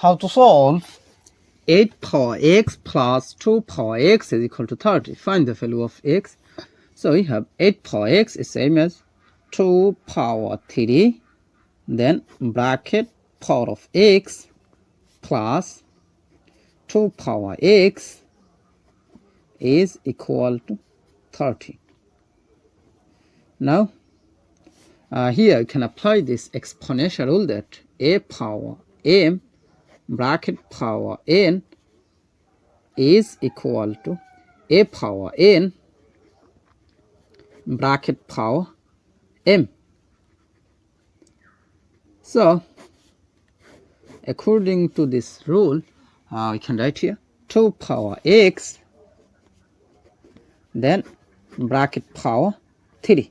How to solve 8 power x plus 2 power x is equal to 30. Find the value of x. So we have 8 power x is same as 2 power 3, then bracket power of x plus 2 power x is equal to 30. Now here you can apply this exponential rule that a power m bracket power n is equal to a power n bracket power m. So according to this rule, we can write here 2 power x, then bracket power 3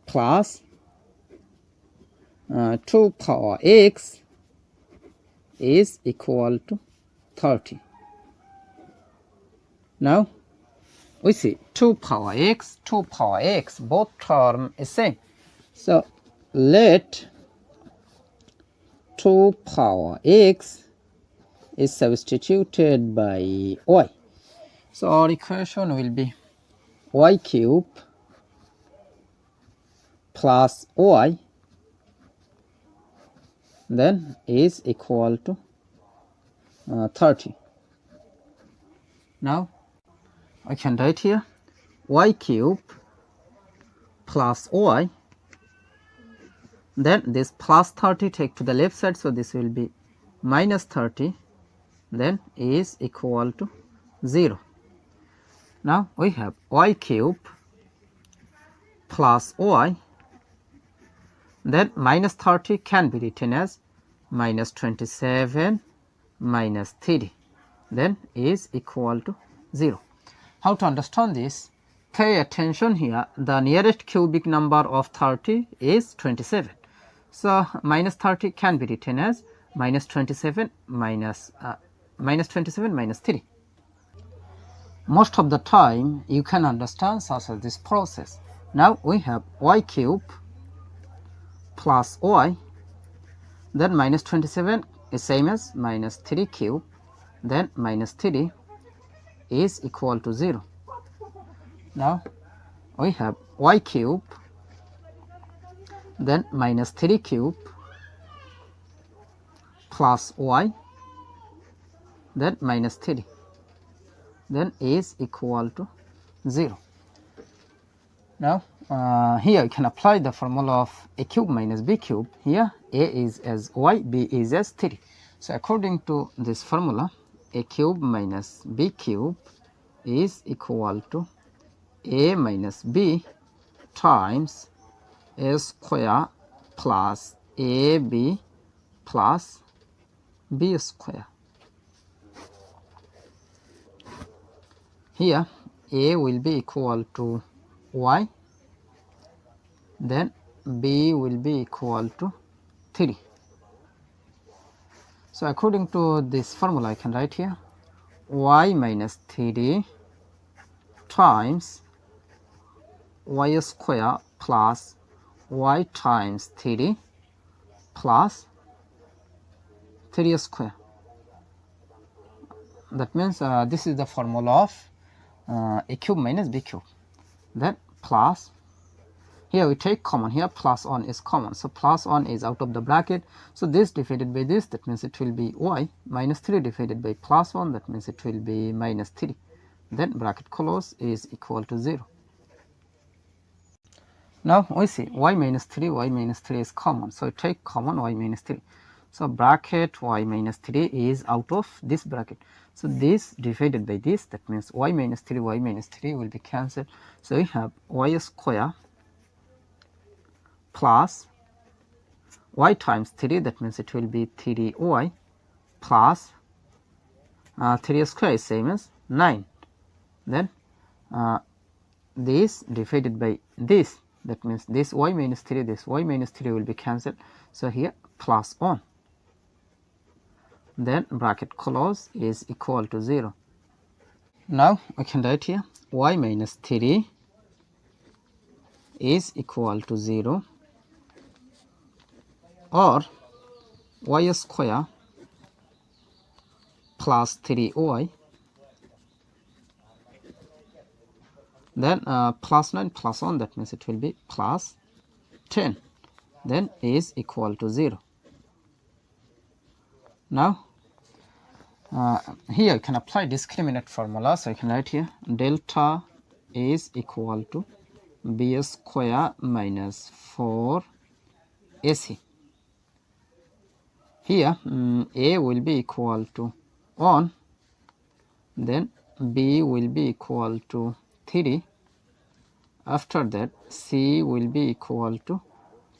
plus 2 power x is equal to 30. Now we see 2 power x, both term is same. So let 2 power x is substituted by y. So our equation will be y cube plus y then is equal to 30. Now I can write here y cube plus y, then this plus 30 take to the left side, so this will be minus 30, then is equal to 0. Now we have y cube plus y, then minus 30 can be written as minus 27 minus 3, then is equal to 0. How to understand this? Pay attention here. The nearest cubic number of 30 is 27. So minus 30 can be written as minus 27 minus 3. Most of the time you can understand such as this process. Now we have y cube plus y, then minus 27 is same as minus 3 cube, then minus 3 is equal to 0. Now we have y cube, then minus 3 cube plus y, then minus 3, then is equal to 0. Now here you can apply the formula of a cube minus b cube. Here a is as y, b is as 3. So according to this formula, a cube minus b cube is equal to a minus b times a square plus ab plus b square. Here a will be equal to y, then b will be equal to 3. So according to this formula I can write here y minus 3 times y square plus y times 3 plus 3 square. That means this is the formula of a cube minus b cube. Then plus, here we take common, here plus 1 is common, so plus 1 is out of the bracket, so this divided by this, that means it will be y, minus 3 divided by plus 1, that means it will be minus 3, then bracket close is equal to 0. Now we see y minus 3 is common, so take common y minus 3, so bracket y minus 3 is out of this bracket, so this divided by this, that means y minus 3 will be cancelled, so we have y square plus y times 3, that means it will be 3y plus 3 square is same as 9, then this divided by this, that means this y minus 3 will be cancelled, so here plus 1, then bracket close is equal to 0. Now we can write here y minus 3 is equal to 0, or y square plus 3y, then plus 9 plus 1, that means it will be plus 10, then is equal to 0. Now here you can apply discriminant formula, so you can write here delta is equal to b square minus 4 ac. Here a will be equal to 1, then b will be equal to 3, after that c will be equal to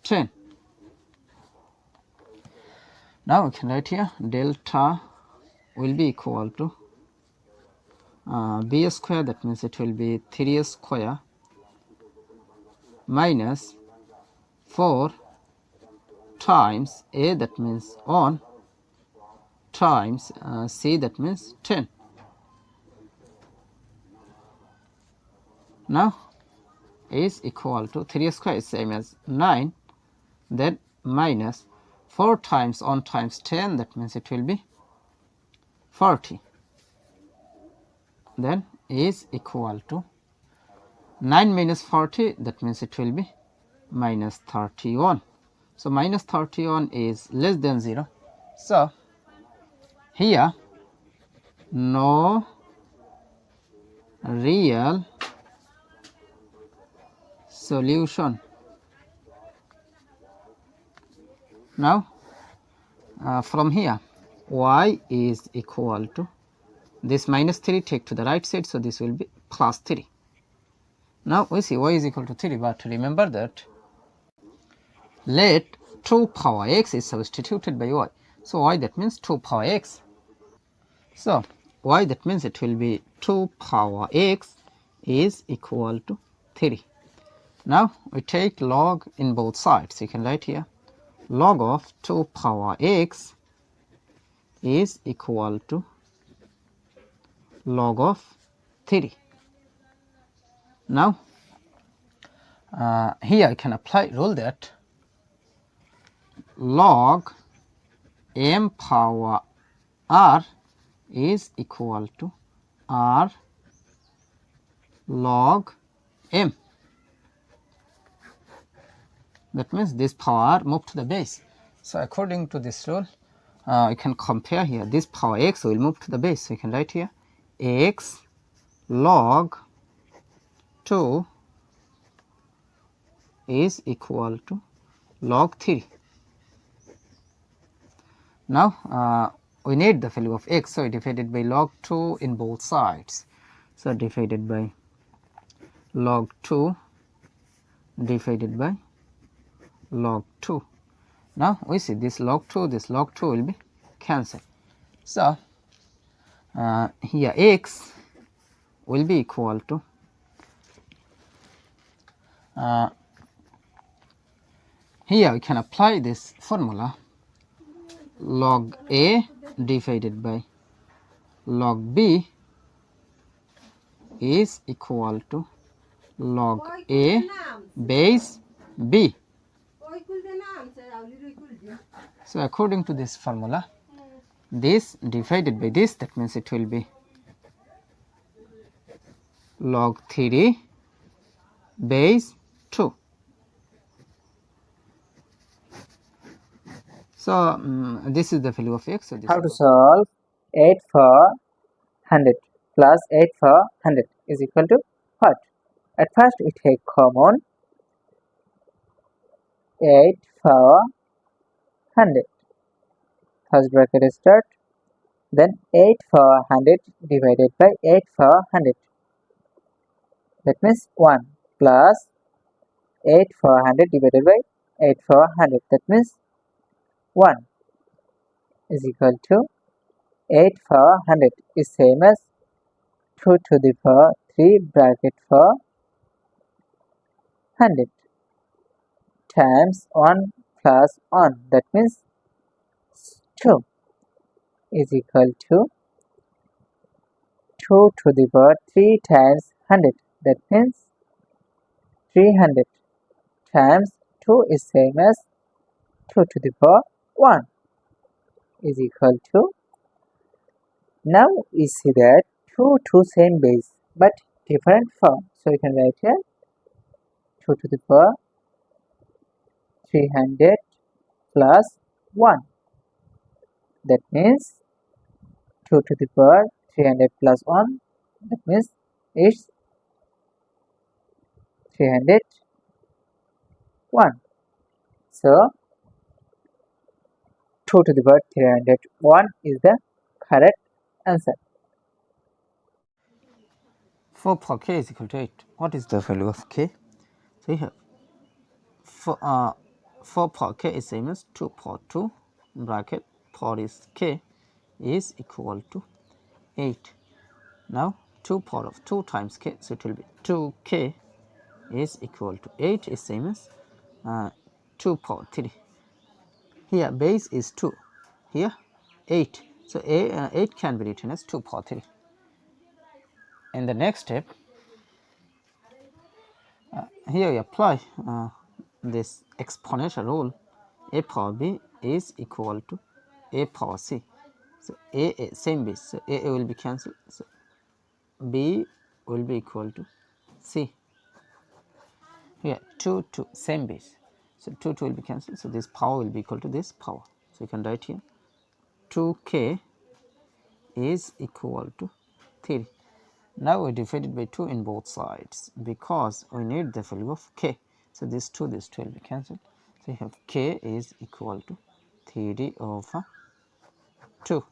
10. Now we can write here delta will be equal to b square, that means it will be 3 square minus 4 times a, that means 1, times c, that means 10. Now is equal to 3 square is same as 9, then minus 4 times 1 times 10, that means it will be 40, then is equal to 9 minus 40, that means it will be minus 31. So minus 31 is less than 0. So here no real solution. Now from here y is equal to this minus 3 take to the right side, so this will be plus 3. Now we see y is equal to 3, but remember that let 2 power x is substituted by y. So y, that means 2 power x. So y, that means it will be 2 power x is equal to 3. Now we take log in both sides. You can write here log of 2 power x is equal to log of 3. Now here I can apply rule that log m power r is equal to r log m. That means this power moved to the base. So according to this rule, you can compare here. This power x will move to the base. So you can write here x log 2 is equal to log 3. Now we need the value of x, so divided by log 2 in both sides. So divided by log 2 divided by log 2. Now we see this log 2 will be cancelled. So here x will be equal to here we can apply this formula log a divided by log b is equal to log a base b. So according to this formula, this divided by this, that means it will be log 3 base 2. So this is the value of x. So this How to solve 8 for 100 plus 8 for 100 is equal to what? At first we take common 8 for 100. First bracket is start. Then 8 for 100 divided by 8 for 100. That means 1 plus 8 for 100 divided by 8 for 100. That means 1 is equal to 8 for 100 is same as 2 to the power 3 bracket for 100 times 1 plus 1, that means 2 is equal to 2 to the power 3 times 100, that means 300 times 2 is same as 2 to the power 1 is equal to Now we see that two same base but different form. So you can write here 2 to the power 300 plus 1. That means 2 to the power 300 plus 1. That means it's 301. So 2 to the power 301 is the correct answer. For power k is equal to 8, what is the value of k? So here for power k is same as 2 power 2 bracket power is k is equal to 8. Now 2 power of 2 times k, so it will be 2k is equal to 8 is same as 2 power 3. Here base is 2, here 8, so 8 can be written as 2 power 3. In the next step, here we apply this exponential rule. A power b is equal to a power c. So a same base, so a will be cancelled, so b will be equal to c. Here 2 same base, so 2 will be cancelled, so this power will be equal to this power. So you can write here 2k is equal to 3. Now we divide it by 2 in both sides because we need the value of k. So this 2 will be cancelled. So you have k is equal to 3 over 2.